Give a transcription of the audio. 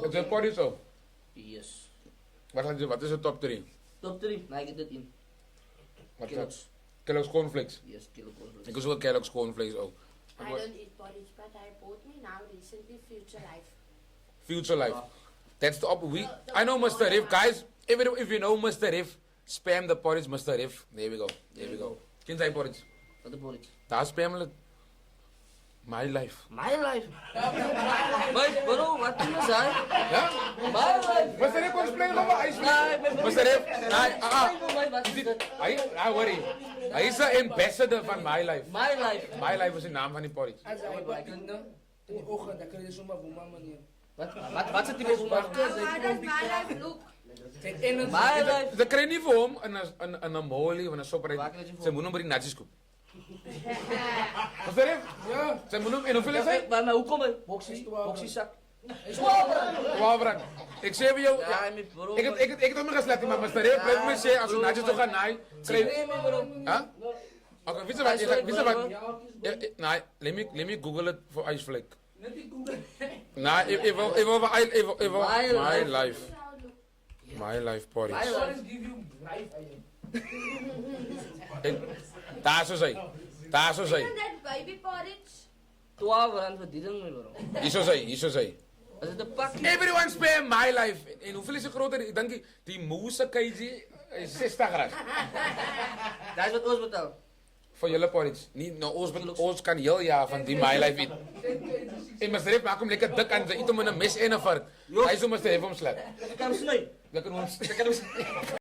Wat is porridge zo? Yes. Wat is de top 3? Top 3, nou ik het in. Wat is Kellogg's. dat? Kellogg's cornflakes. Yes, kilo cornflakes. Ik was ook Kellogg's cornflakes ook. I don't eat porridge, but I bought me now recently Future Life. Future Life. That's the I know Mr. Riff, guys. If you know Mr. Riff, spam the porridge, Mr. Riff. There we go. There we go. Ken zijn porridge? Wat de porridge? Daar spam het. My life. My life. Maar bro, wat doen we zijn? Ja? My life. Mr. Riff, kom spelen nog maar. Mr. Riff, hij worry. Hij is de ambassador van My Life. My life. My Life is de naam van die porridge. In die ogen, dan kun je zomaar boeman manier. Wat zit die boven maar? How does my life look? My life. Ze krijgen niet voor hem een molie of een sopper. Ze moeten hem bij die natjes kopen. Mr. Riff? Ja. Ze moeten hem, en hoeveel is hij? Maar hoe kom je? Boxie zak. 12 rand. Ik zeg bij jou, Ja, ja. met bro. Ik heb nog maar geslecht, maar Mr. Riff, blijf me zeggen, als we natjes toch gaan naaien. Huh? Oké, weet je wat? Nee, let me google it voor ijsvlek. Nee, even My Life. My Life porridge. Porridge give you life, Daar zo zijn. Daar zo zijn. Isn't that baby porridge? 12 rand voor die ding, bro. Hier zo zijn. Dat is de pak. Everyone spam My Life. En hoeveel is het groter? Ik denk die moese kg is 60 rand. Dat is wat ons betaalt. Voor jullie porridge. Niet, nou, ons kan heel jaar van die My Life eten. En Mr. Riff maak hem lekker dik aan. Ze eten met een mes en een vark. Hij is zo Mr. Riff omslaan. Ik kan hem snijden. Lekker ons.